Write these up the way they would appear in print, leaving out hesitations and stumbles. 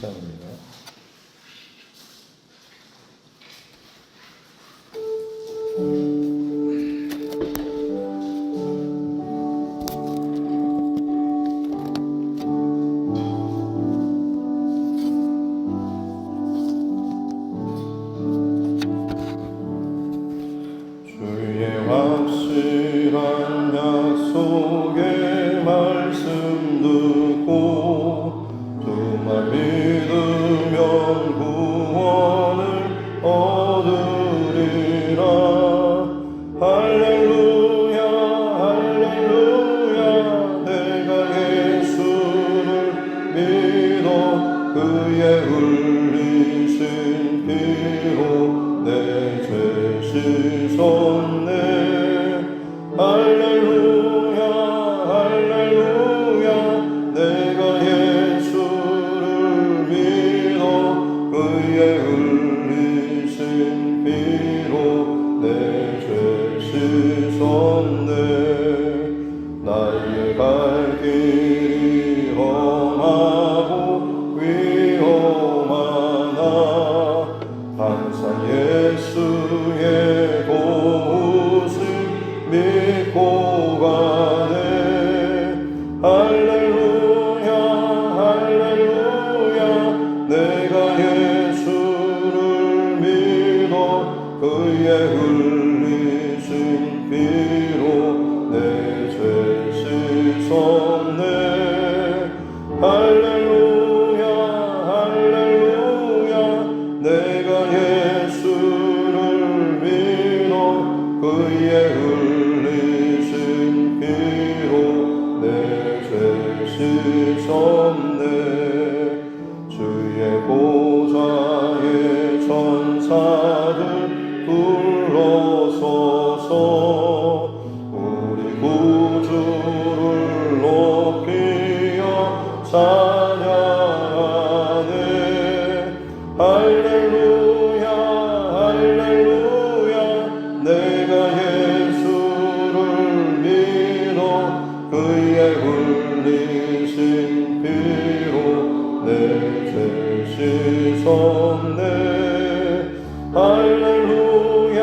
시간입니다. 확실한 약속의 말씀 듣고 주만 믿으면 구원을 얻으리라. 할렐루야 할렐루야. 내가 예수를 믿어 그의 흘리신 피로 내 죄 씻었네. 할렐루야 할렐루야. 내가 예수를 믿어 그의 흘리신 피로 내 죄 씻었네. 나의 갈 길이 험하고 위험하나 항상 예수의 믿고 가네. 할렐루야 할렐루야. 내가 예수를 믿어 그의 흘리신 피로 내 죄 씻었네. 할렐루야 할렐루야. 내가 예수를 믿어 그의 흘리신 피로 내 죄 씻었네. 주의 보좌에 천사들 둘러서서 우리 구주를 높이어 찬양하네. 할렐루야 할렐루야. 내가 예수를 믿어 그의 흘리신 피로 내 죄 씻었네. 할렐루야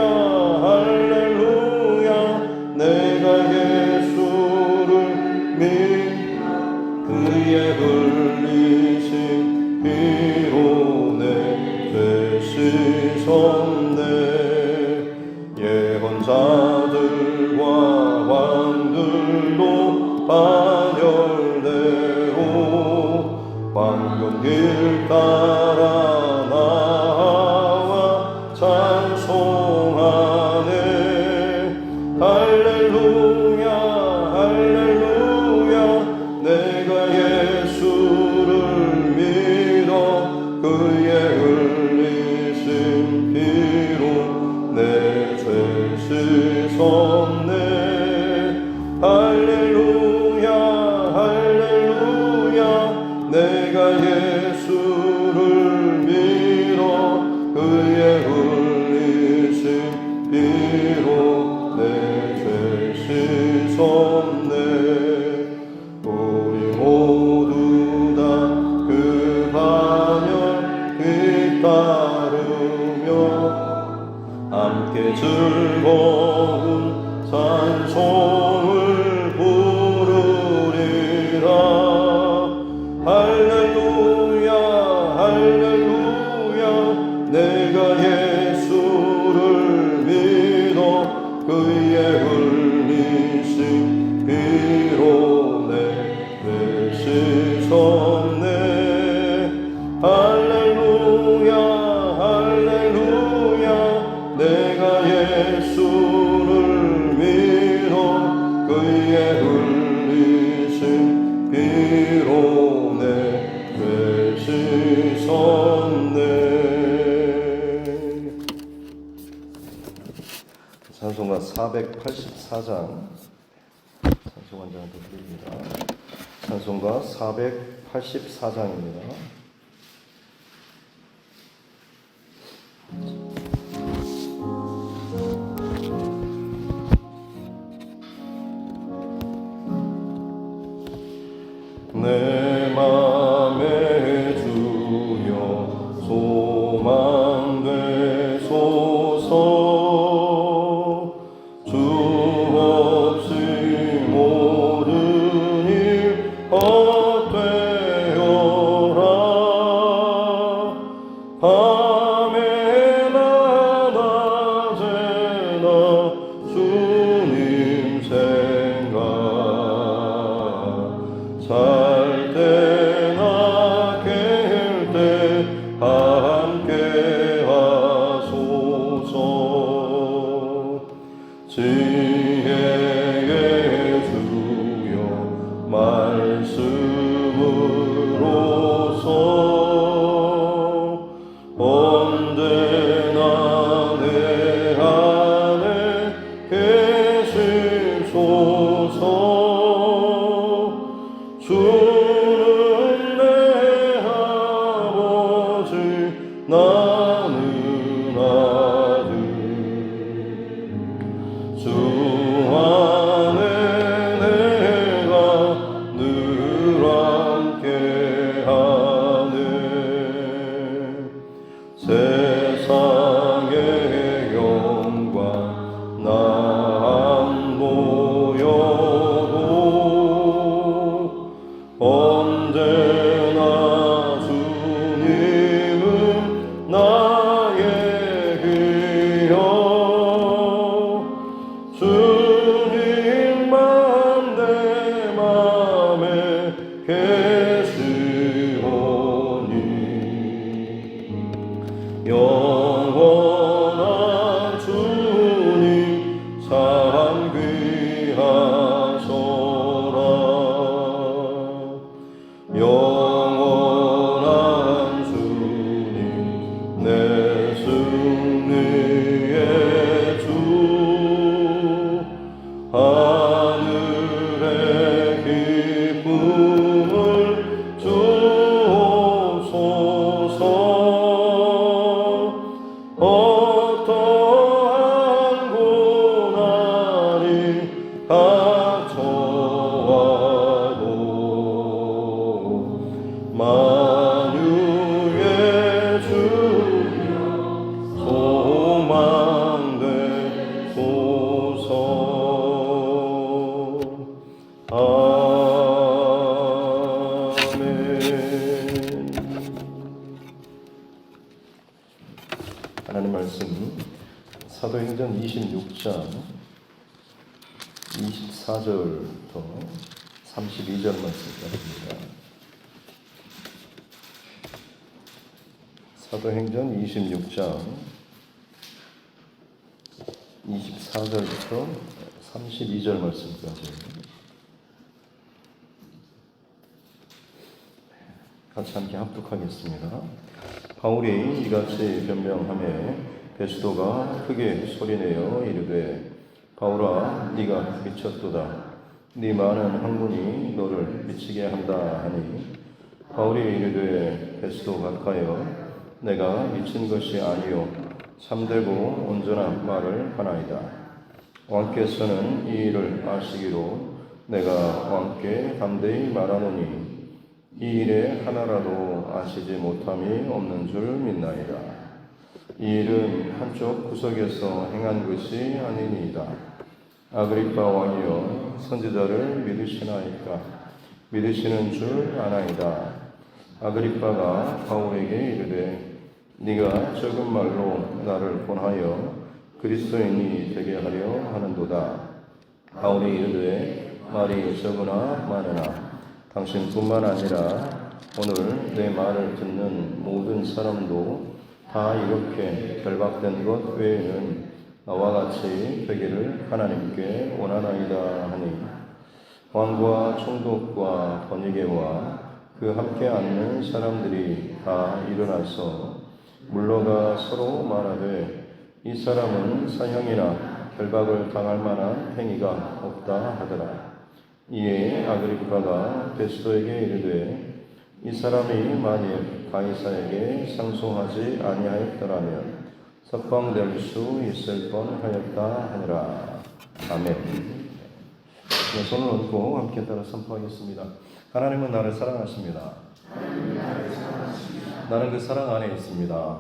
할렐루야. 내가 예수를 믿어 그의 흘리신 피로 내 죄 씻었네. 예언자들과 왕들도 반열대로 황금 길 따라 나와 찬송하네. 할렐루야 할렐루야. 내가 예수를 믿어 그의 흘리신 피로 내 죄 씻었네. 할렐루야 할렐루야. 내가 예수를 믿어 그의 흘리신 피로 내 죄 씻었네. 우리 모두 다 그 반열 뒤따르며 함께 즐거운 찬송을 부르리라. 할렐루야 할렐루야. 내가 예수를 믿어 그의 흘리신 피로 내 죄 씻었네. 할렐루야 할렐루야. 내가 예수를 믿어 그의 흘리신 피로 내 죄 씻었네. 찬송가 484장 찬송 한 장 더 드립니다. 찬송가 484장입니다. 내 맘에 주 나는 아들 주 안에 내가 늘 함께하네 세상의 영광 나 안 보여도 언제나 주님은 나의 귀여 주님만 내 맘에 계시오니 영원한 주님 참 귀하소라 영원한 주님 내 승리의 주 하늘의 기쁨을 주옵소서 어떠한 고난이 닥쳐와도 만유의 주여 소망되소서 아멘. 하나님 말씀 사도행전 26장 24절부터 32절 말씀까지입니다. 사도행전 26장 24절부터 32절 말씀까지 같이 함께 합독하겠습니다. 바울이 이같이 변명하며 베스도가 크게 소리내어 이르되 바울아 네가 미쳤도다 네 많은 학문이 너를 미치게 한다 하니 바울이 이르되 베스도 가까이여 내가 미친 것이 아니요 참되고 온전한 말을 하나이다. 왕께서는 이 일을 아시기로 내가 왕께 담대히 말하노니 이 일에 하나라도 아시지 못함이 없는 줄 믿나이다. 이 일은 한쪽 구석에서 행한 것이 아니니이다. 아그리빠 왕이여 선지자를 믿으시나이까? 믿으시는 줄 아나이다. 아그리빠가 바울에게 이르되 네가 적은 말로 나를 권하여 그리스도인이 되게 하려 하는도다. 바울이 이르되 말이 적으나 많으나 당신뿐만 아니라 오늘 내 말을 듣는 모든 사람도 다 이렇게 결박된 것 외에는 나와 같이 되기를 하나님께 원하나이다 하니 왕과 총독과 번이게와 그 함께 앉는 사람들이 다 일어나서 물러가 서로 말하되 이 사람은 사형이나 결박을 당할 만한 행위가 없다 하더라. 이에 아그리빠가 베스도에게 이르되 이 사람이 만일 가이사에게 상송하지 아니하였더라면 석방될 수 있을 뻔하였다 하니라. 아멘. 손을 얹고 함께 따라 선포하겠습니다. 하나님은 나를 사랑하십니다. 나는 그 사랑 안에 있습니다.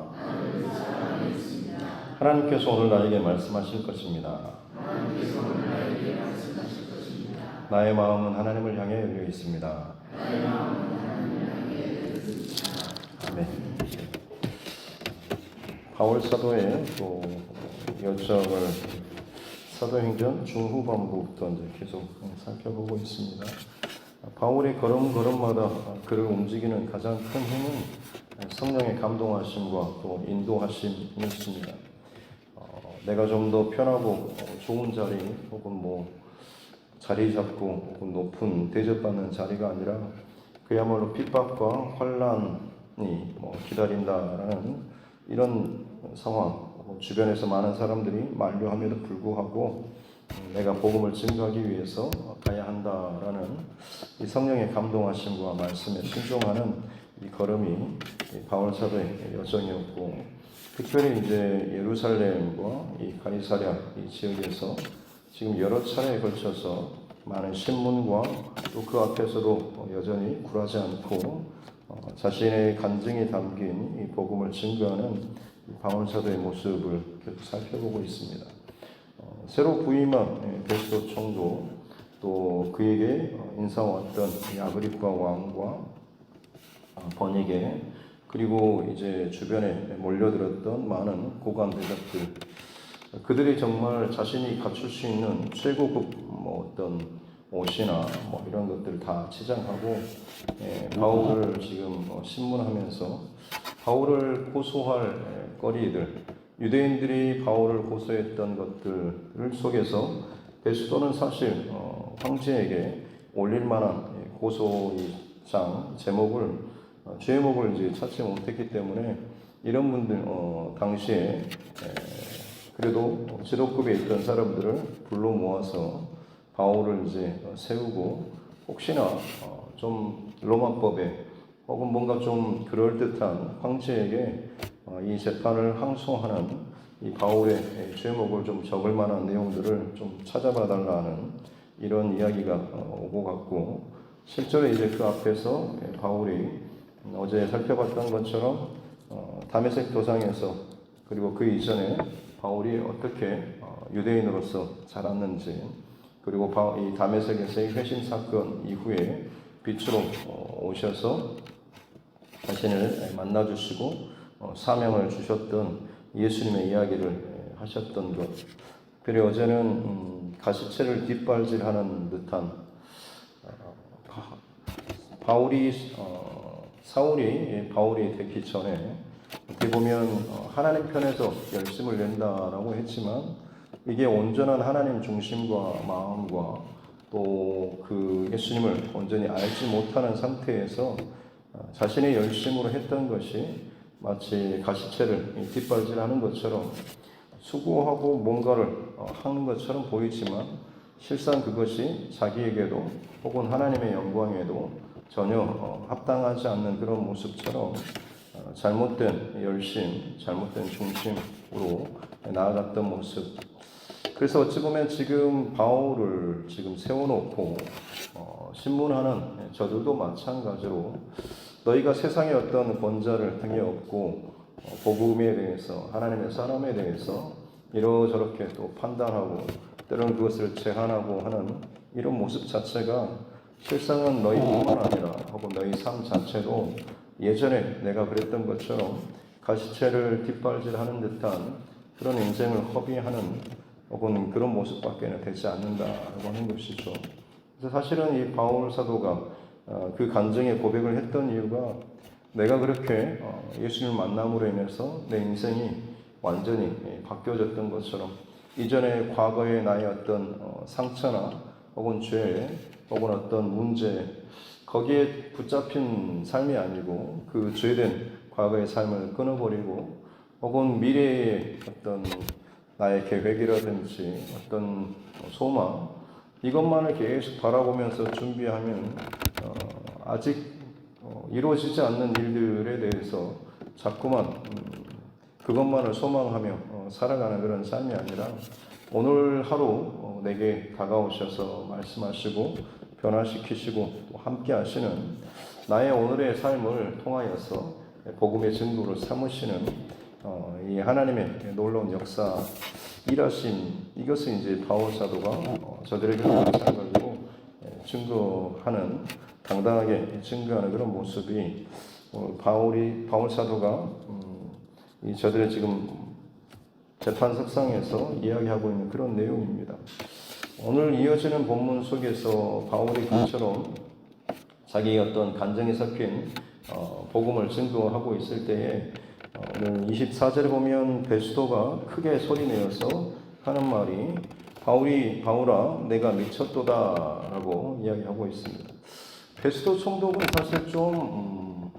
하나님께서 오늘 나에게 말씀하실 것입니다. 나의 마음은 하나님을 향해 열려 있습니다. 아멘. 바울 사도의 또 여정을 사도행전 중후반부부터 이제 계속 살펴보고 있습니다. 바울의 걸음걸음마다 그를 움직이는 가장 큰 힘은 성령의 감동하심과 또 인도하심이었습니다. 내가 좀 더 편하고 좋은 자리 혹은 뭐 자리 잡고 혹은 높은 대접받는 자리가 아니라 그야말로 핍박과 환란이 기다린다라는 이런 상황, 주변에서 많은 사람들이 만류함에도 불구하고 내가 복음을 증거하기 위해서 가야 한다라는 이 성령의 감동하심과 말씀에 순종하는 이 걸음이 바울 사도의 여정이었고, 특별히 이제 예루살렘과 이 가이사랴 이 지역에서 지금 여러 차례에 걸쳐서 많은 신문과 또 그 앞에서도 여전히 굴하지 않고 자신의 간증이 담긴 이 복음을 증거하는 바울 사도의 모습을 계속 살펴보고 있습니다. 새로 부임한 베스도 총독, 또 그에게 인사왔던 아그리파 왕과 번이게, 그리고 이제 주변에 몰려들었던 많은 고관 대적들, 그들이 정말 자신이 갖출 수 있는 최고급 어떤 옷이나 이런 것들 다 치장하고 바울을 지금 신문하면서 바울을 고소할 거리들, 유대인들이 바울을 고소했던 것들을 속에서 베스도는 사실 황제에게 올릴 만한 고소장 제목을 이제 찾지 못했기 때문에 이런 분들 당시에 그래도 지도급에 있던 사람들을 불러 모아서 바울을 이제 세우고, 혹시나 좀 로마법에 혹은 뭔가 좀 그럴듯한 황제에게 이 재판을 항소하는 이 바울의 죄목을 좀 적을 만한 내용들을 좀 찾아봐 달라는 이런 이야기가 오고 갔고, 실제로 이제 그 앞에서 바울이 어제 살펴봤던 것처럼 다메섹 도상에서, 그리고 그 이전에 바울이 어떻게 유대인으로서 자랐는지, 그리고 이 다메섹에서의 회심 사건 이후에 빛으로 오셔서 자신을 만나주시고 사명을 주셨던 예수님의 이야기를 하셨던 것. 그리고 어제는 가시체를 뒷발질하는 듯한 사울이 바울이 되기 전에 어떻게 보면 하나님 편에서 열심을 낸다라고 했지만, 이게 온전한 하나님 중심과 마음과 또 그 예수님을 온전히 알지 못하는 상태에서 자신의 열심으로 했던 것이 마치 가시체를 뒷발질하는 것처럼 수고하고 뭔가를 하는 것처럼 보이지만, 실상 그것이 자기에게도 혹은 하나님의 영광에도 전혀 합당하지 않는 그런 모습처럼 잘못된 열심, 잘못된 중심으로 나아갔던 모습. 그래서 어찌 보면 지금 바울을 지금 세워놓고 신문하는 저들도 마찬가지로 너희가 세상의 어떤 권자를 등에 업고 복음에 대해서, 하나님의 사람에 대해서 이러저렇게 또 판단하고 때로는 그것을 제한하고 하는 이런 모습 자체가 실상은 너희뿐만 아니라 혹은 너희 삶 자체도 예전에 내가 그랬던 것처럼 가시체를 뒷발질하는 듯한 그런 인생을 허비하는 혹은 그런 모습밖에 되지 않는다라고 하는 것이죠. 그래서 사실은 이 바울 사도가 그 간증의 고백을 했던 이유가, 내가 그렇게 예수님을 만남으로 인해서 내 인생이 완전히 바뀌어졌던 것처럼 이전에 과거의 나의 어떤 상처나 혹은 죄 혹은 어떤 문제, 거기에 붙잡힌 삶이 아니고 그 죄된 과거의 삶을 끊어버리고, 혹은 미래의 어떤 나의 계획이라든지 어떤 소망, 이것만을 계속 바라보면서 준비하면 아직 이루어지지 않는 일들에 대해서 자꾸만 그것만을 소망하며 살아가는 그런 삶이 아니라, 오늘 하루 내게 다가오셔서 말씀하시고 변화시키시고 또 함께 하시는 나의 오늘의 삶을 통하여서 복음의 증거로 삼으시는 이 하나님의 놀라운 역사, 일하심, 이것을 이제 바울 사도가 저들에게 마찬가지로 증거하는, 당당하게 증거하는 그런 모습이 바울 사도가 이 저들의 지금 재판석상에서 이야기하고 있는 그런 내용입니다. 오늘 이어지는 본문 속에서 바울이 그처럼 자기의 어떤 간증이 섞인 복음을 증거하고 있을 때에 오늘 24절에 보면 베스도가 크게 소리내어서 하는 말이, 바울아 내가 미쳤도다라고 이야기하고 있습니다. 베스도 총독은 사실 좀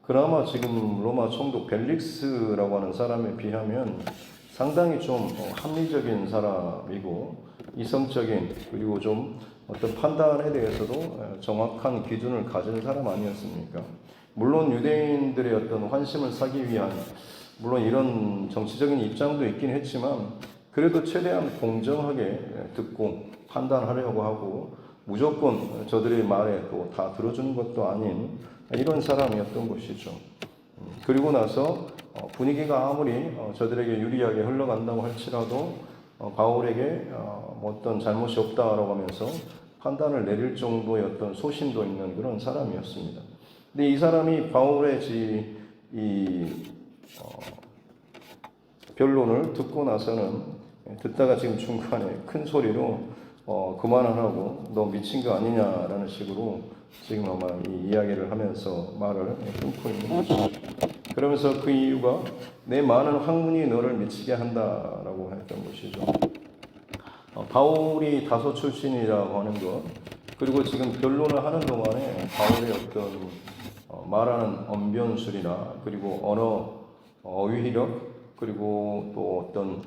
그나마 지금 로마 총독 벨릭스라고 하는 사람에 비하면 상당히 좀 합리적인 사람이고 이성적인, 그리고 좀 어떤 판단에 대해서도 정확한 기준을 가진 사람 아니었습니까? 물론 유대인들의 어떤 환심을 사기 위한 물론 이런 정치적인 입장도 있긴 했지만 그래도 최대한 공정하게 듣고 판단하려고 하고 무조건 저들의 말에 또 다 들어주는 것도 아닌 이런 사람이었던 것이죠. 그리고 나서 분위기가 아무리 저들에게 유리하게 흘러간다고 할지라도 바울에게 어떤 잘못이 없다라고 하면서 판단을 내릴 정도의 어떤 소신도 있는 그런 사람이었습니다. 근데 이 사람이 바울의 변론을 듣고 나서는 듣다가 지금 중간에 큰 소리로 그만하라고 너 미친 거 아니냐라는 식으로 지금 아마 이 이야기를 하면서 말을 끊고 있는 거죠. 그러면서 그 이유가 내 많은 학문이 너를 미치게 한다라고 했던 것이죠. 바울이 다소 출신이라고 하는 것 그리고 지금 변론을 하는 동안에 바울의 어떤 말하는 언변술이나 그리고 언어 어휘력 그리고 또 어떤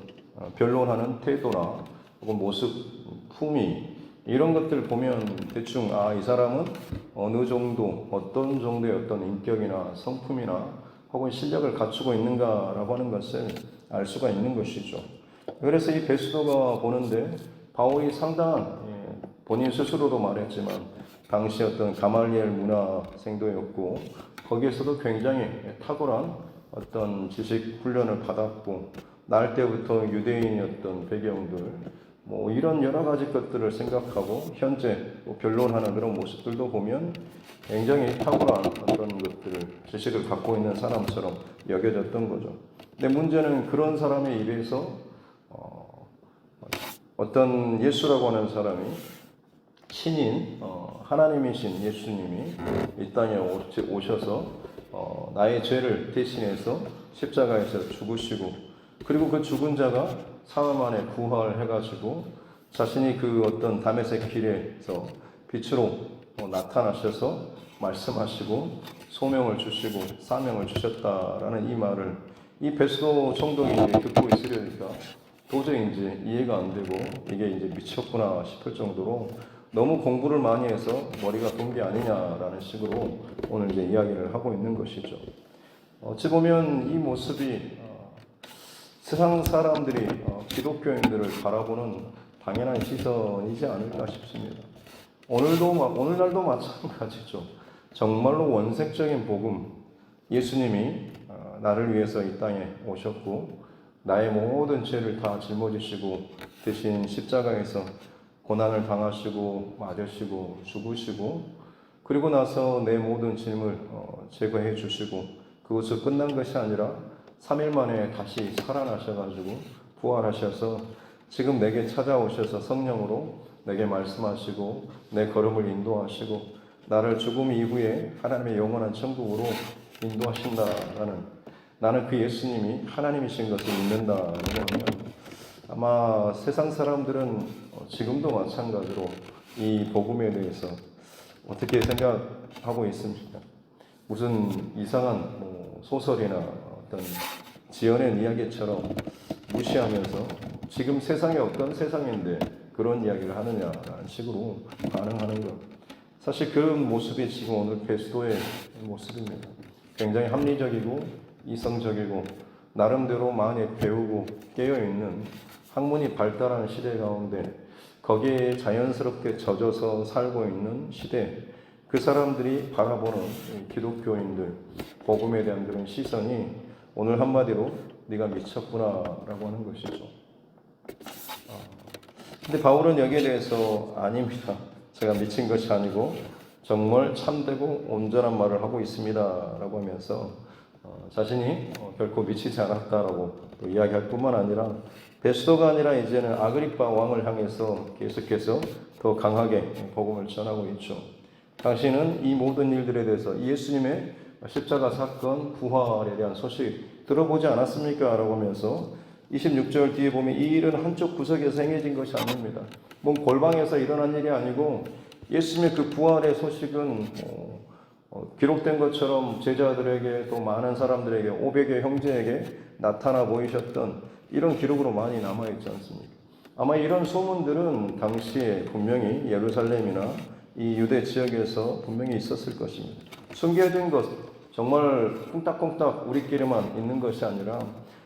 변론하는 태도나 혹은 모습, 품위 이런 것들 보면 대충 이 사람은 어느 정도 어떤 정도의 어떤 인격이나 성품이나 혹은 실력을 갖추고 있는가라고 하는 것을 알 수가 있는 것이죠. 그래서 이 베스도가 보는데 바울이 상당한 본인 스스로도 말했지만 당시 어떤 가말리엘 문화생도였고 거기에서도 굉장히 탁월한 어떤 지식 훈련을 받았고 날 때부터 유대인이었던 배경들 뭐 이런 여러 가지 것들을 생각하고 현재 변론하는 그런 모습들도 보면 굉장히 탁월한 어떤 것들을 지식을 갖고 있는 사람처럼 여겨졌던 거죠. 근데 문제는 그런 사람의 입에서 어떤 예수라고 하는 사람이 신인 하나님이신 예수님이 이 땅에 오셔서 나의 죄를 대신해서 십자가에서 죽으시고 그리고 그 죽은 자가 사흘 만에 부활해가지고 자신이 그 어떤 다메섹 길에서 빛으로 나타나셔서 말씀하시고 소명을 주시고 사명을 주셨다라는 이 말을 이 베스도 총독이 듣고 있으려니까 도저히 이제 이해가 안 되고 이게 이제 미쳤구나 싶을 정도로 너무 공부를 많이 해서 머리가 돈 게 아니냐라는 식으로 오늘 이제 이야기를 하고 있는 것이죠. 어찌 보면 이 모습이 세상 사람들이 기독교인들을 바라보는 당연한 시선이지 않을까 싶습니다. 오늘날도 마찬가지죠. 정말로 원색적인 복음, 예수님이 나를 위해서 이 땅에 오셨고 나의 모든 죄를 다 짊어지시고 대신 십자가에서 고난을 당하시고 맞으시고 죽으시고 그리고 나서 내 모든 짐을 제거해 주시고 그것을 끝난 것이 아니라 3일 만에 다시 살아나셔가지고 부활하셔서 지금 내게 찾아오셔서 성령으로 내게 말씀하시고 내 걸음을 인도하시고 나를 죽음 이후에 하나님의 영원한 천국으로 인도하신다라는 나는 그 예수님이 하나님이신 것을 믿는다라고 하면 아마 세상 사람들은 지금도 마찬가지로 이 복음에 대해서 어떻게 생각하고 있습니까? 무슨 이상한 소설이나 어떤 지어낸 이야기처럼 무시하면서 지금 세상이 어떤 세상인데 그런 이야기를 하느냐라는 식으로 반응하는 것. 사실 그 모습이 지금 오늘 베스도의 모습입니다. 굉장히 합리적이고 이성적이고 나름대로 많이 배우고 깨어있는 학문이 발달하는 시대 가운데 거기에 자연스럽게 젖어서 살고 있는 시대 그 사람들이 바라보는 기독교인들 복음에 대한 그런 시선이 오늘 한마디로 네가 미쳤구나라고 하는 것이죠. 근데 바울은 여기에 대해서 아닙니다. 제가 미친 것이 아니고 정말 참되고 온전한 말을 하고 있습니다라고 하면서 자신이 결코 미치지 않았다라고 또 이야기할 뿐만 아니라 베스도가 아니라 이제는 아그리파 왕을 향해서 계속해서 더 강하게 복음을 전하고 있죠. 당신은 이 모든 일들에 대해서 예수님의 십자가 사건, 부활에 대한 소식 들어보지 않았습니까? 라고 하면서 26절 뒤에 보면 이 일은 한쪽 구석에서 행해진 것이 아닙니다. 골방에서 일어난 일이 아니고 예수님의 그 부활의 소식은 기록된 것처럼 제자들에게 또 많은 사람들에게 500여 형제에게 나타나 보이셨던 이런 기록으로 많이 남아있지 않습니까? 아마 이런 소문들은 당시에 분명히 예루살렘이나 이 유대 지역에서 분명히 있었을 것입니다. 숨겨진 것, 정말 쿵딱쿵딱 우리끼리만 있는 것이 아니라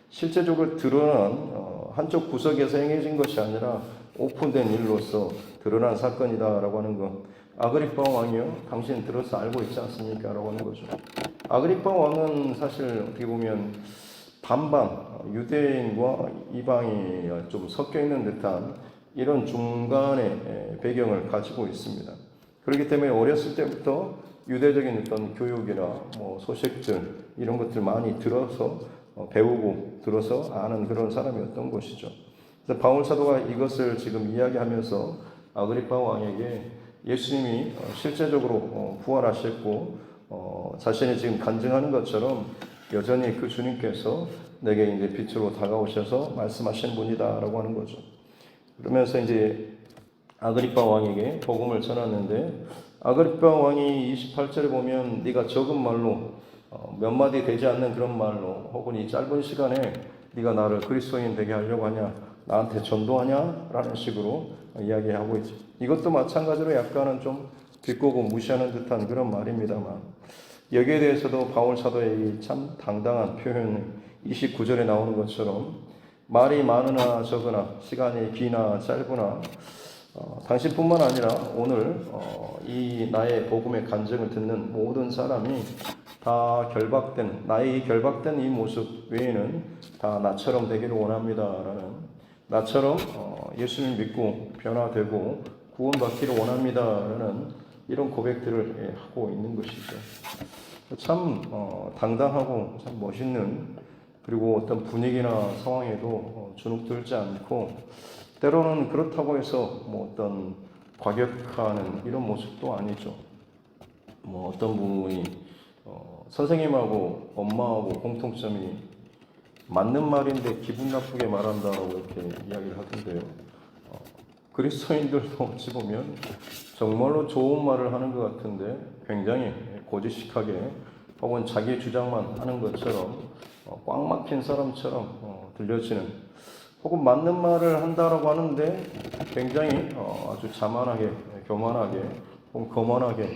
실제적으로 드러난 한쪽 구석에서 행해진 것이 아니라 오픈된 일로서 드러난 사건이다라고 하는 것. 아그리파 왕이요, 당신 들어서 알고 있지 않습니까? 라고 하는 거죠. 아그리파 왕은 사실 어떻게 보면 반반 유대인과 이방이 좀 섞여 있는 듯한 이런 중간의 배경을 가지고 있습니다. 그렇기 때문에 어렸을 때부터 유대적인 어떤 교육이나 뭐 소식들 이런 것들 많이 들어서 배우고 들어서 아는 그런 사람이었던 것이죠. 그래서 바울 사도가 이것을 지금 이야기하면서 아그리파 왕에게 예수님이 실제적으로 부활하셨고 자신이 지금 간증하는 것처럼 여전히 그 주님께서 내게 이제 빛으로 다가오셔서 말씀하신 분이다라고 하는 거죠. 그러면서 이제 아그리파 왕에게 복음을 전하는데 아그리파 왕이 28절에 보면 네가 적은 말로 몇 마디 되지 않는 그런 말로 혹은 이 짧은 시간에 네가 나를 그리스도인 되게 하려고 하냐, 나한테 전도하냐 라는 식으로 이야기하고 있죠. 이것도 마찬가지로 약간은 좀 비꼬고 무시하는 듯한 그런 말입니다만 여기에 대해서도 바울 사도의 참 당당한 표현 29절에 나오는 것처럼 말이 많으나 적으나 시간이 기나 짧으나 당신뿐만 아니라 오늘 이 나의 복음의 간증을 듣는 모든 사람이 다 결박된 나의 결박된 이 모습 외에는 다 나처럼 되기를 원합니다라는 나처럼 예수님 믿고 변화되고 구원받기를 원합니다라는 이런 고백들을 하고 있는 것이죠. 참 당당하고 참 멋있는 그리고 어떤 분위기나 상황에도 주눅들지 않고 때로는 그렇다고 해서 뭐 어떤 과격하는 이런 모습도 아니죠. 뭐 어떤 분이 선생님하고 엄마하고 공통점이 맞는 말인데 기분 나쁘게 말한다라고 이렇게 이야기를 하던데요. 그리스도인들도 어찌 보면 정말로 좋은 말을 하는 것 같은데 굉장히 고지식하게 혹은 자기 주장만 하는 것처럼 꽉 막힌 사람처럼 들려지는 혹은 맞는 말을 한다라고 하는데 굉장히 아주 자만하게 교만하게 혹은 거만하게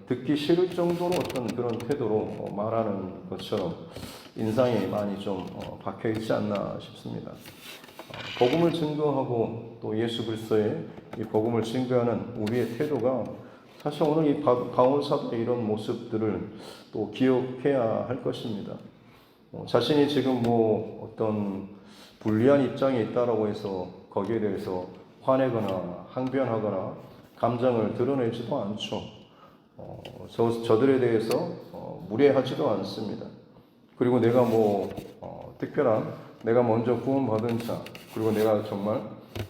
듣기 싫을 정도로 어떤 그런 태도로 말하는 것처럼 인상이 많이 좀 박혀 있지 않나 싶습니다. 복음을 증거하고 또 예수 그리스도의 이 복음을 증거하는 우리의 태도가 사실 오늘 이 바울 사도의 이런 모습들을 또 기억해야 할 것입니다. 자신이 지금 뭐 어떤 불리한 입장에 있다라고 해서 거기에 대해서 화내거나 항변하거나 감정을 드러내지도 않죠. 저들에 대해서 무례하지도 않습니다. 그리고 내가 뭐 특별한 내가 먼저 구원받은 자 그리고 내가 정말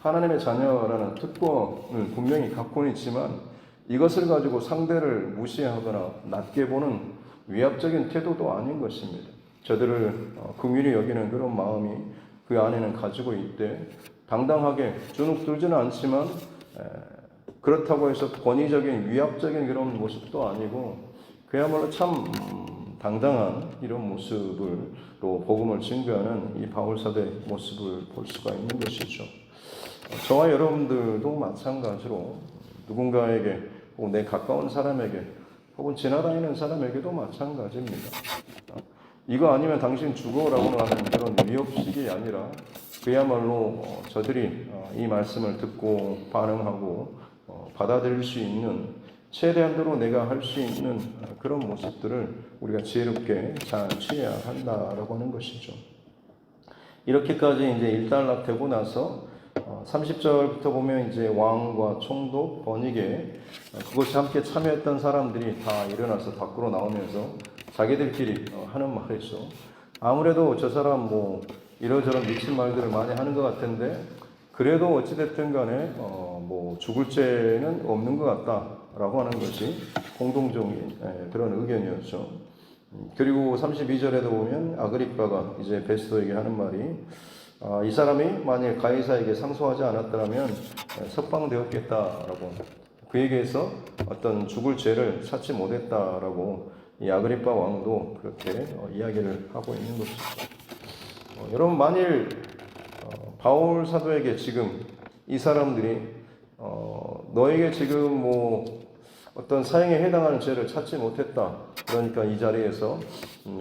하나님의 자녀라는 특권을 분명히 갖고는 있지만 이것을 가지고 상대를 무시하거나 낮게 보는 위압적인 태도도 아닌 것입니다. 저들을 긍휼히 여기는 그런 마음이 그 안에는 가지고 있대 당당하게 주눅들지는 않지만 그렇다고 해서 권위적인 위압적인 그런 모습도 아니고 그야말로 참 당당한 이런 모습을 또 복음을 증거하는 이 바울 사도의 모습을 볼 수가 있는 것이죠. 저와 여러분들도 마찬가지로 누군가에게 혹은 내 가까운 사람에게 혹은 지나다니는 사람에게도 마찬가지입니다. 이거 아니면 당신 죽어라고 하는 그런 위협식이 아니라 그야말로 저들이 이 말씀을 듣고 반응하고 받아들일 수 있는 최대한도로 내가 할 수 있는 그런 모습들을 우리가 지혜롭게 잘 취해야 한다라고 하는 것이죠. 이렇게까지 이제 일단락되고 나서 30절부터 보면 이제 왕과 총독, 번익에 그것이 함께 참여했던 사람들이 다 일어나서 밖으로 나오면서 자기들끼리 하는 말이죠. 아무래도 저 사람 뭐 이러저런 미친 말들을 많이 하는 것 같은데 그래도 어찌됐든 간에 뭐 죽을 죄는 없는 것 같다라고 하는 것이 공동적인 그런 의견이었죠. 그리고 32절에도 보면 아그리빠가 이제 베스도에게 하는 말이 이 사람이 만일 가이사에게 상소하지 않았더라면 석방되었겠다라고 그에게서 어떤 죽을 죄를 찾지 못했다라고 이 아그리빠 왕도 그렇게 이야기를 하고 있는 것이죠. 여러분 만일 바울 사도에게 지금 이 사람들이 너에게 지금 뭐 어떤 사형에 해당하는 죄를 찾지 못했다. 그러니까 이 자리에서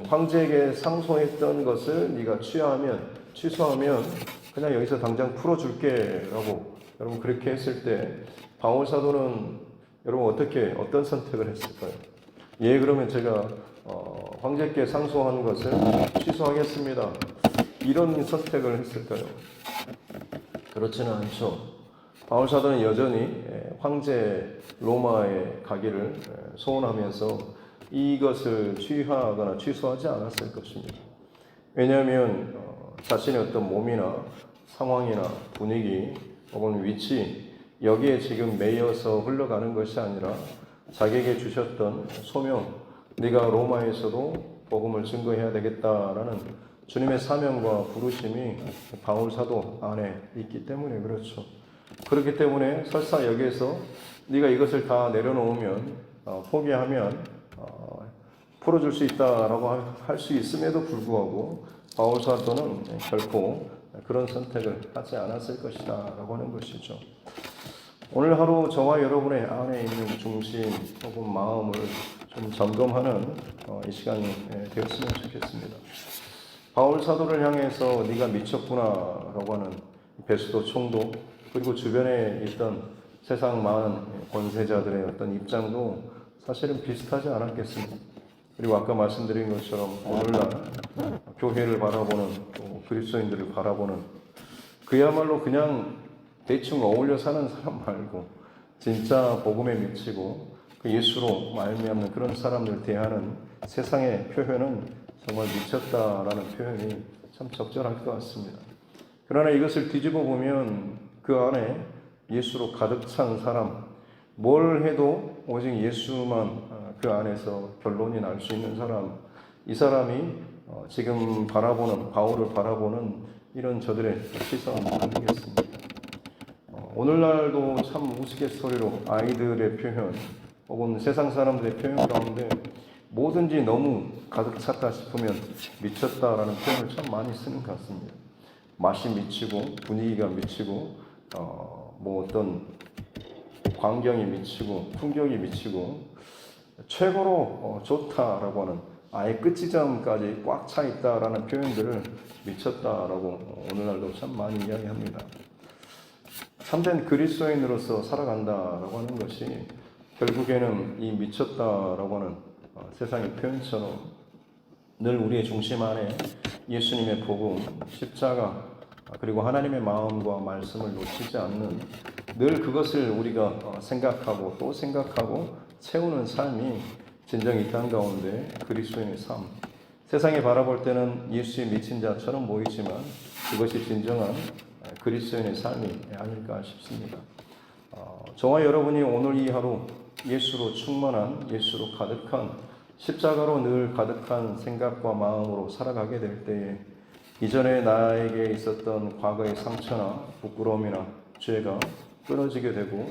황제에게 상소했던 것을 네가 취소하면 그냥 여기서 당장 풀어줄게라고 여러분 그렇게 했을 때 바울 사도는 여러분 어떤 선택을 했을까요? 예, 그러면 제가 황제께 상소하는 것을 취소하겠습니다. 이런 선택을 했을까요? 그렇지는 않죠. 바울 사도는 여전히 황제 로마에 가기를 소원하면서 이것을 취하거나 취소하지 않았을 것입니다. 왜냐하면 자신의 어떤 몸이나 상황이나 분위기 혹은 위치 여기에 지금 매여서 흘러가는 것이 아니라 자기에게 주셨던 소명, 네가 로마에서도 복음을 증거해야 되겠다라는 주님의 사명과 부르심이 바울 사도 안에 있기 때문에 그렇죠. 그렇기 때문에 설사 여기에서 네가 이것을 다 내려놓으면 포기하면 풀어줄 수 있다라고 할 수 있음에도 불구하고 바울 사도는 결코 그런 선택을 하지 않았을 것이다 라고 하는 것이죠. 오늘 하루 저와 여러분의 안에 있는 중심 혹은 마음을 좀 점검하는 이 시간이 되었으면 좋겠습니다. 바울 사도를 향해서 네가 미쳤구나라고 하는 베스도 총독 그리고 주변에 있던 세상 많은 권세자들의 어떤 입장도 사실은 비슷하지 않았겠습니까? 그리고 아까 말씀드린 것처럼 오늘날 교회를 바라보는 또 그리스도인들을 바라보는 그야말로 그냥 대충 어울려 사는 사람 말고 진짜 복음에 미치고 그 예수로 말미암는 그런 사람들 대하는 세상의 표현은 정말 미쳤다라는 표현이 참 적절할 것 같습니다. 그러나 이것을 뒤집어 보면 그 안에 예수로 가득 찬 사람, 뭘 해도 오직 예수만 그 안에서 결론이 날 수 있는 사람, 이 사람이 지금 바울을 바라보는 이런 저들의 시선 아니겠습니까? 오늘날도 참 우스갯소리로 아이들의 표현 혹은 세상 사람들의 표현 가운데 뭐든지 너무 가득 찼다 싶으면 미쳤다라는 표현을 참 많이 쓰는 것 같습니다. 맛이 미치고 분위기가 미치고 뭐 어떤 광경이 미치고 풍경이 미치고 최고로 좋다라고 하는 아예 끝지점까지 꽉 차 있다라는 표현들을 미쳤다라고 오늘날도 참 많이 이야기합니다. 참된 그리스도인으로서 살아간다라고 하는 것이 결국에는 이 미쳤다라고 하는 세상의 표현처럼 늘 우리의 중심 안에 예수님의 복음, 십자가 그리고 하나님의 마음과 말씀을 놓치지 않는 늘 그것을 우리가 생각하고 또 생각하고 채우는 삶이 진정 이 땅 가운데 그리스도인의 삶. 세상에 바라볼 때는 예수에 미친 자처럼 보이지만 그것이 진정한 그리스도인의 삶이 아닐까 싶습니다. 저와 여러분이 오늘 이 하루 예수로 충만한 예수로 가득한 십자가로 늘 가득한 생각과 마음으로 살아가게 될 때에 이전에 나에게 있었던 과거의 상처나 부끄러움이나 죄가 끊어지게 되고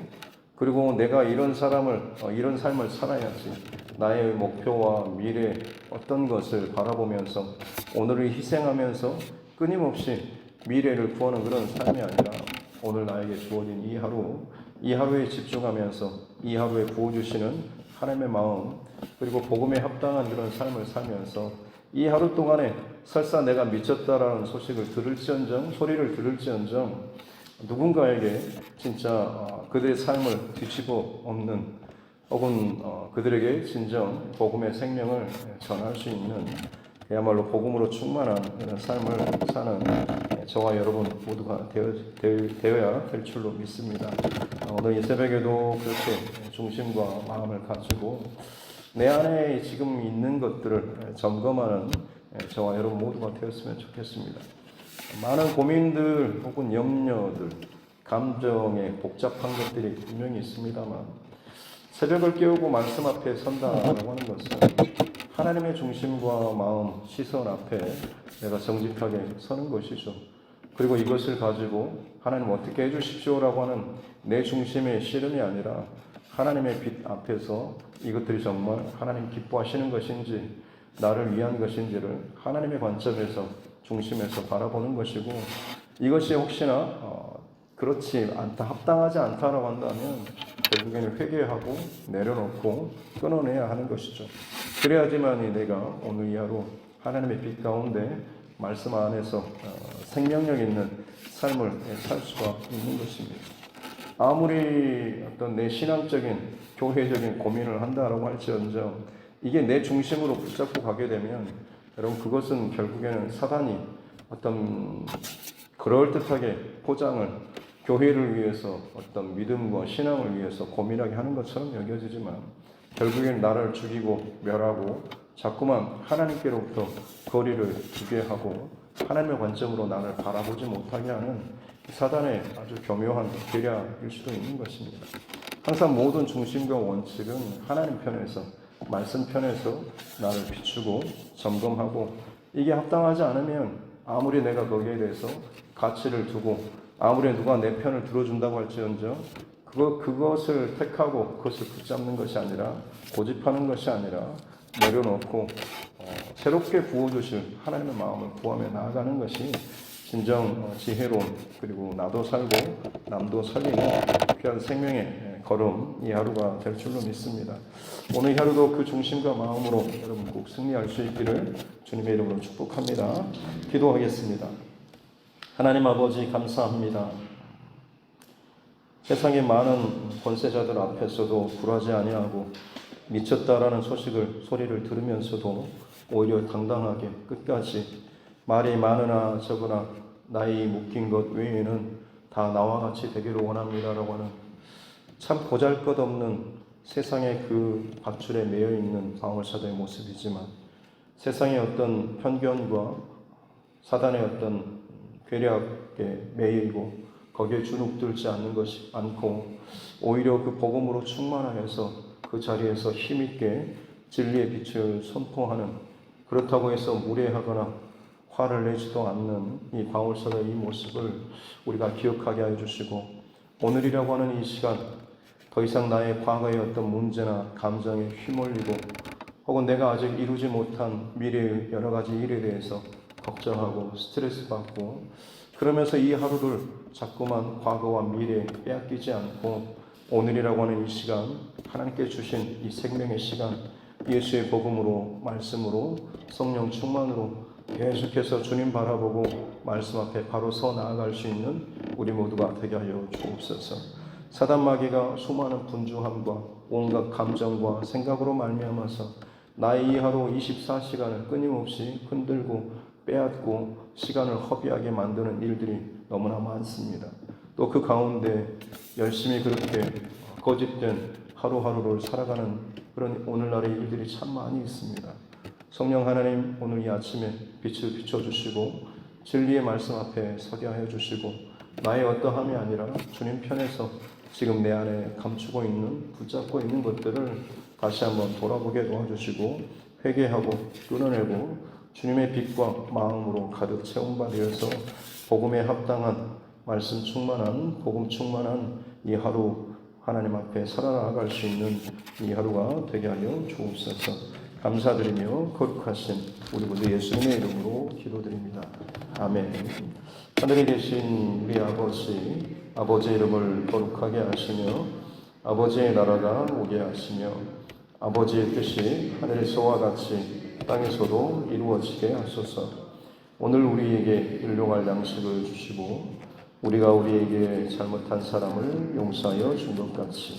그리고 내가 이런 삶을 살아야지 나의 목표와 미래 어떤 것을 바라보면서 오늘을 희생하면서 끊임없이 미래를 구하는 그런 삶이 아니라 오늘 나에게 주어진 이 하루에 집중하면서 이 하루에 부어주시는 하나님의 마음 그리고 복음에 합당한 그런 삶을 살면서 이 하루 동안에 설사 내가 미쳤다라는 소리를 들을지언정 누군가에게 진짜 그들의 삶을 뒤집어 엎는 혹은 그들에게 진정 복음의 생명을 전할 수 있는 그야말로 복음으로 충만한 이런 삶을 사는 저와 여러분 모두가 되어야 될 줄로 믿습니다. 오늘 이 새벽에도 그렇게 중심과 마음을 가지고 내 안에 지금 있는 것들을 점검하는 저와 여러분 모두가 되었으면 좋겠습니다. 많은 고민들 혹은 염려들, 감정의 복잡한 것들이 분명히 있습니다만 새벽을 깨우고 말씀 앞에 선다라고 하는 것은 하나님의 중심과 마음, 시선 앞에 내가 정직하게 서는 것이죠. 그리고 이것을 가지고 하나님 어떻게 해주십시오라고 하는 내 중심의 씨름이 아니라 하나님의 빛 앞에서 이것들이 정말 하나님 기뻐하시는 것인지 나를 위한 것인지를 하나님의 관점에서 중심에서 바라보는 것이고 이것이 혹시나 그렇지 않다, 합당하지 않다라고 한다면 결국에는 회개하고 내려놓고 끊어내야 하는 것이죠. 그래야지만이 내가 오늘 이 하루 하나님의 빛 가운데 말씀 안에서 생명력 있는 삶을 살 수가 있는 것입니다. 아무리 어떤 내 신앙적인 교회적인 고민을 한다라고 할지언정 이게 내 중심으로 붙잡고 가게 되면 여러분 그것은 결국에는 사단이 어떤 그럴듯하게 포장을 교회를 위해서 어떤 믿음과 신앙을 위해서 고민하게 하는 것처럼 여겨지지만 결국엔 나를 죽이고 멸하고 자꾸만 하나님께로부터 거리를 두게 하고 하나님의 관점으로 나를 바라보지 못하게 하는 사단의 아주 교묘한 계략일 수도 있는 것입니다. 항상 모든 중심과 원칙은 하나님 편에서 말씀 편에서 나를 비추고 점검하고 이게 합당하지 않으면 아무리 내가 거기에 대해서 가치를 두고 아무리 누가 내 편을 들어준다고 할지언정 그것을 택하고 그것을 붙잡는 것이 아니라 고집하는 것이 아니라 내려놓고 새롭게 부어주실 하나님의 마음을 구하며 나아가는 것이 진정 지혜로운 그리고 나도 살고 남도 살리는 귀한 생명의 걸음 이 하루가 될 줄로 믿습니다. 오늘 하루도 그 중심과 마음으로 여러분 꼭 승리할 수 있기를 주님의 이름으로 축복합니다. 기도하겠습니다. 하나님 아버지 감사합니다. 세상의 많은 권세자들 앞에서도 굴하지 아니하고 미쳤다라는 소리를 들으면서도 오히려 당당하게 끝까지 말이 많으나 적으나 나이 묶인 것 외에는 다 나와 같이 되기를 원합니다라고 하는 참 보잘것없는 세상의 그 밧줄에 매여 있는 바울사도의 모습이지만 세상의 어떤 편견과 사단의 어떤 괴력에 매이고 거기에 주눅들지 않는 것이 않고 오히려 그 복음으로 충만하여서 그 자리에서 힘있게 진리의 빛을 선포하는 그렇다고 해서 무례하거나 화를 내지도 않는 이 바울사도의 이 모습을 우리가 기억하게 하여 주시고 오늘이라고 하는 이 시간 더 이상 나의 과거의 어떤 문제나 감정에 휘몰리고 혹은 내가 아직 이루지 못한 미래의 여러 가지 일에 대해서 걱정하고 스트레스 받고 그러면서 이 하루를 자꾸만 과거와 미래에 빼앗기지 않고 오늘이라고 하는 이 시간 하나님께 주신 이 생명의 시간 예수의 복음으로 말씀으로 성령 충만으로 계속해서 주님 바라보고 말씀 앞에 바로 서 나아갈 수 있는 우리 모두가 되게 하여 주옵소서. 사단 마귀가 수많은 분주함과 온갖 감정과 생각으로 말미암아서 나의 이 하루 24시간을 끊임없이 흔들고 빼앗고 시간을 허비하게 만드는 일들이 너무나 많습니다. 또 그 가운데 열심히 그렇게 거짓된 하루하루를 살아가는 그런 오늘날의 일들이 참 많이 있습니다. 성령 하나님 오늘 이 아침에 빛을 비춰주시고 진리의 말씀 앞에 서게 하여 주시고 나의 어떠함이 아니라 주님 편에서 지금 내 안에 감추고 있는 붙잡고 있는 것들을 다시 한번 돌아보게 도와주시고 회개하고 끊어내고 주님의 빛과 마음으로 가득 채운 바 되어서 복음에 합당한 말씀 충만한 복음 충만한 이 하루 하나님 앞에 살아나갈 수 있는 이 하루가 되게 하여 주옵소서. 감사드리며 거룩하신 우리 모두 예수님의 이름으로 기도드립니다. 아멘. 하늘에 계신 우리 아버지의 이름을 거룩하게 하시며 아버지의 나라가 오게 하시며 아버지의 뜻이 하늘에서와 같이 땅에서도 이루어지게 하소서. 오늘 우리에게 일용할 양식을 주시고 우리가 우리에게 잘못한 사람을 용서하여 준 것 같이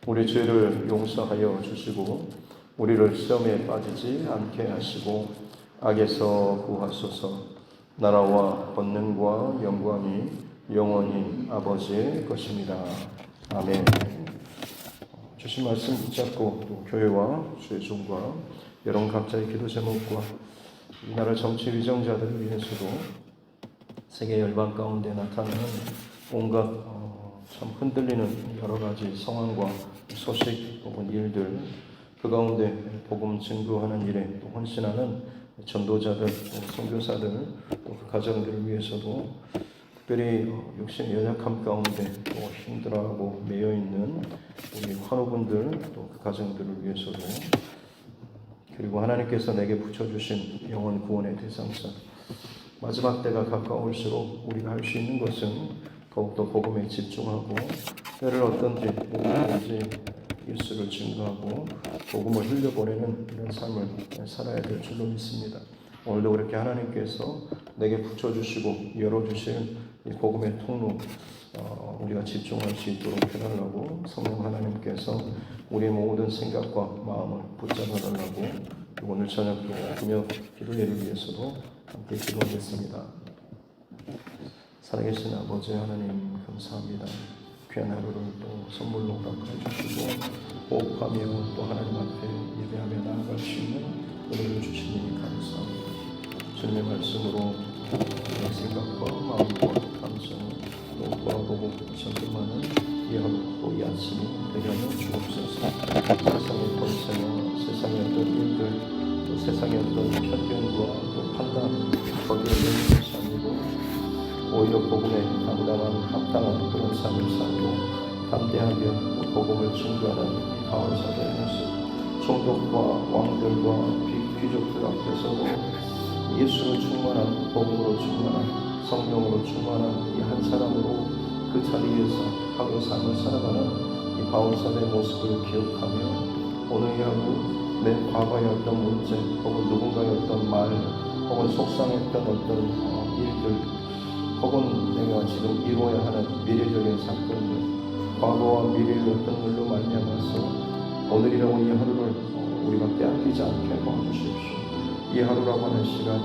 우리 죄를 용서하여 주시고 우리를 시험에 빠지지 않게 하시고 악에서 구하소서. 나라와 권능과 영광이 영원히 아버지의 것입니다. 아멘. 주신 말씀 붙잡고 또 교회와 주의 종과 여러분 각자의 기도 제목과 이 나라 정치 위정자들을 위해서도 세계 열방 가운데 나타나는 온갖 참 흔들리는 여러 가지 상황과 소식 혹은 일들 그 가운데 복음 증거하는 일에 또 헌신하는 전도자들, 선교사들, 또 그 가정들을 위해서도 특별히 육신의 연약함 가운데 또 힘들어하고 매여 있는 우리 환우분들, 또 그 가정들을 위해서도 그리고 하나님께서 내게 붙여주신 영원 구원의 대상자 마지막 때가 가까울수록 우리가 할 수 있는 것은 더욱더 복음에 집중하고 때를 어떤지 뭐든지 예수를 증거하고 복음을 흘려보내는 이런 삶을 살아야 될 줄로 믿습니다. 오늘도 그렇게 하나님께서 내게 붙여주시고 열어주신 이 복음의 통로 우리가 집중할 수 있도록 해달라고 성령 하나님께서 우리의 모든 생각과 마음을 붙잡아달라고 오늘 저녁도 금요 기도회를 위해서도 함께 기도하겠습니다. 살아계신 아버지 하나님 감사합니다. 귀한 하루를 또 선물로 허락해 주시고 호흡하며 또 하나님 앞에 예배하며 나아갈 수 있는 은혜를 주시니 감사합니다. 주님의 말씀으로 내 생각과 마음과 감정 또 돌아보고 점검하는 이 하루 또 이 아침이 되게 하여 주옵소서. 세상의 권세와 세상의 어떤 일들 또 세상의 어떤 편견과 또 판단 거기에 있는 것이 아니고 오히려 복음에 합당한 그런 삶을 살고 담대하게 복음을 증거하는 바울사도의 모습, 총독과 왕들과 귀족들 앞에서도 예수로 충만한 복음으로 충만한 성령으로 충만한 이 한 사람으로 그 자리에서 하루 삶을 살아가는 이 바울사도의 모습을 기억하며 오늘 이 하루 내 과거의 어떤 문제 혹은 누군가의 어떤 말 혹은 속상했던 어떤 일들 혹은 내가 지금 이루어야 하는 미래적인 사건들 과거와 미래의 어떤 일로 말미암아서 오늘이라고 이 하루를 우리가 빼앗기지 않게 도와주십시오. 이 하루라고 하는 시간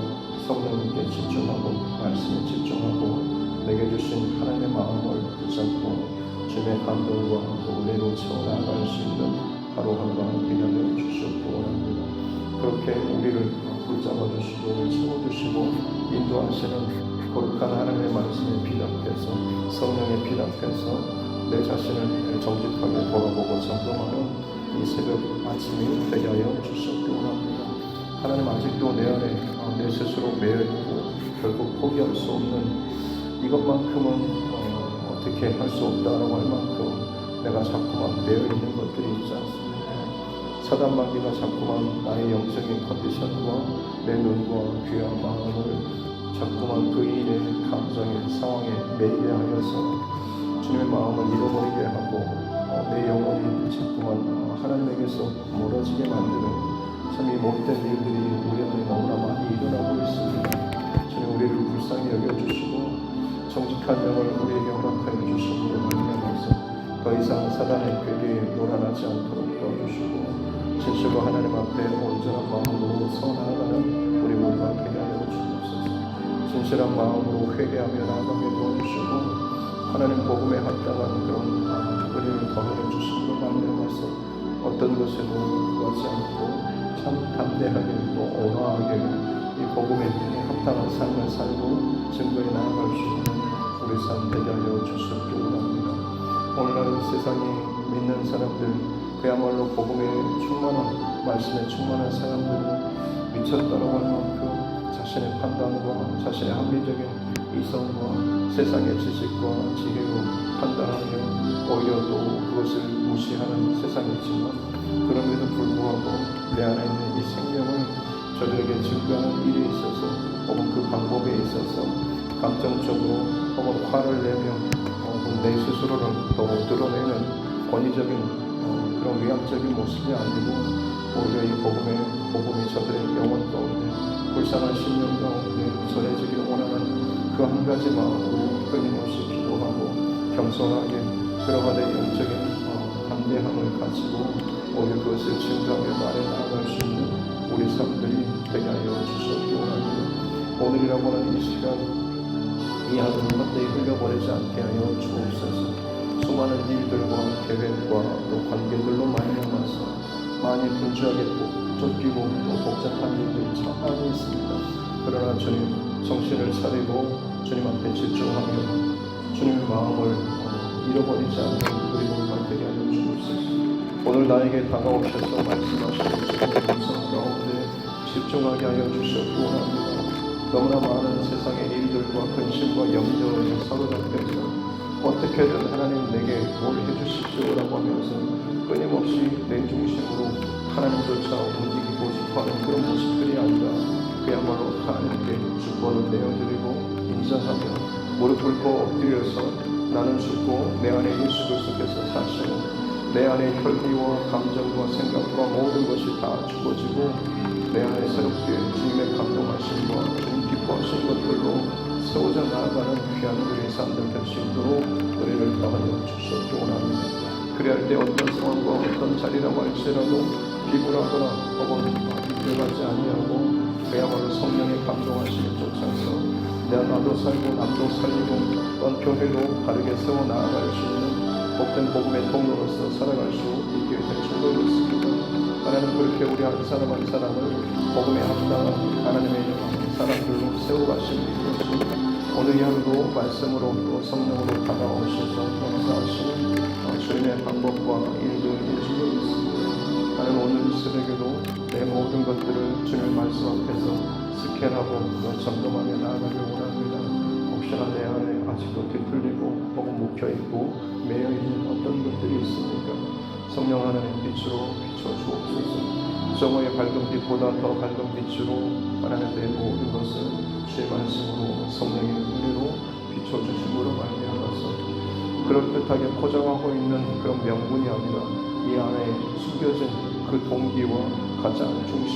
성령님께 집중하고 말씀에 집중하고 내게 주신 하나님의 마음을 붙잡고 주님의 감동과 은혜로 채워나갈 수 있는 하루하루가 되게 하여 주시옵기 원합니다. 그렇게 우리를 붙잡아 주시고 채워주시고 인도하시는 거룩한 하나님의 말씀에 피답해서 성령의 피답해서 내 자신을 정직하게 돌아보고 점검하는 이 새벽 아침이 되게 하여 주시옵기 원합니다. 하나님 아직도 내 안에 내 스스로 매여있고 결국 포기할 수 없는 이것만큼은 어떻게 할 수 없다라고 할 만큼 내가 자꾸만 매여있는 것들이 있지 않습니까? 사단마귀가 자꾸만 나의 영적인 컨디션과 내 눈과 귀와 마음을 자꾸만 그 일의 감정의 상황에 매이게 하여서 주님의 마음을 잃어버리게 하고 내 영혼이 자꾸만 하나님에게서 멀어지게 만드는 참 이 못된 일들이 우리 안에 너무나 많이 일어나고 있습니다. 주님 우리를 불쌍히 여겨주시고 정직한 영을 우리에게 허락하여 주심으로 말미암아서 더 이상 사단의 궤계에 놀아나지 않도록 도와주시고 진실로 하나님 앞에 온전한 마음으로 서나아가는 우리 모두가 되게 하여 주옵소서. 진실한 마음으로 회개하며 나아가며 도와주시고 하나님 복음에 합당한 그런 은혜를 더하여 주심으로 말미암아서 어떤 것에도 구하지 않고 참 담대하게 또 온화하게 이 복음에 합당한 삶을 살고 증거에 나아갈 수 있는 우리 삶 되게 하여 주시옵기 원합니다. 오늘날 세상이 믿는 사람들 그야말로 복음에 충만한 말씀에 충만한 사람들은 미쳤다라고 할 만큼 자신의 판단과 자신의 합리적인 이성과 세상의 지식과 지혜로 판단하며 오히려 또 그것을 무시하는 세상이지만 그럼에도 불구하고 내 안에 있는 이 생명을 저들에게 증거하는 일에 있어서 혹은 그 방법에 있어서 감정적으로 혹은 화를 내며 혹은 내 스스로를 더 드러내는 권위적인 그런 위압적인 모습이 아니고 오히려 이 복음이 저들의 영혼 가운데 불쌍한 심령 가운데 전해지기를 원하는 그 한 가지 마음으로 끊임없이 기도하고 겸손하게 들어가는 영적인 담대함을 가지고 오히려 그것을 증거하며 말해 나아갈 수 있는 우리 삶들이 되게 하여 주시옵기 원합니다. 오늘이라고 하는 이 시간 이 하루는 헛되이 흘려보내지 않게 하여 주옵소서. 수많은 일들과 계획과 또 관계들로 말미암아서 많이 분주하게 쫓기고 또 복잡한 일들이 참 많이 있습니다. 그러나 주님 정신을 차리고 주님 앞에 집중하며 주님의 마음을 잃어버리지 않는 우리 모두가 되게 하여 주옵소서. 오늘 나에게 다가오셔서 말씀하시는 주님의 음성 가운데 집중하게 하여 주시옵기 원합니다. 너무나 많은 세상의 일들과 근심과 염려에 사로잡혀서 어떻게든 하나님 내게 뭘 해주십시오라고 하면서 끊임없이 내 중심으로 하나님조차 움직이고 싶어하는 그런 모습들이 아니라 그야말로 하나님께 주권을 내어드리고 인정하며 무릎 꿇고 엎드려서 나는 죽고 내 안에 예수 그리스도께서 사시는 내 안에 혈기와 감정과 생각과 모든 것이 다 죽어지고 내 안에 새롭게 주님의 감동하심과 주님 기뻐하신 것들로 세워져 나아가는 귀한 우리의 삶들 될 수 있도록 우리를 더하여 주시기 원합니다. 그리할 때 어떤 상황과 어떤 자리라고 할지라도 비굴하거나 혹은 비교하지 아니하고 그야말로 성령의 감동하심을 쫓아서 나도 살고 남도 살리고 또한 교회로 바르게 세워 나아갈 수 있는 복된 복음의 통로로서 살아갈 수 있게 될 줄로 믿습니다. 하나님 그렇게 우리 한 사람 한 사람을 복음에 합당한 하나님의 사람들로 세워가시는 것입니다. 오늘 이 하루도 말씀으로 또 성령으로 다가오셔서 역사하시는 주님의 방법과 인도를 줄로 믿습니다. 하나님 오늘 이 새벽에도 내 모든 것들을 주님의 말씀 앞에서 스캔하고 점검하며 나아가길 원합니다. 혹시나 내 안에 아직도 뒤틀리고 혹은 묵혀있고 매여있는 어떤 것들이 있습니까? 성령 하나님 빛으로 비춰주옵소서. 정오의 밝은 빛보다 더 밝은 빛으로 하나님 내 모든 것을 주의 말씀으로 성령의 은혜로 비춰주심으로 말미암아서 그럴듯하게 포장하고 있는 그런 명분이 아니라 이 안에 숨겨진 그 동기와 가장 중심에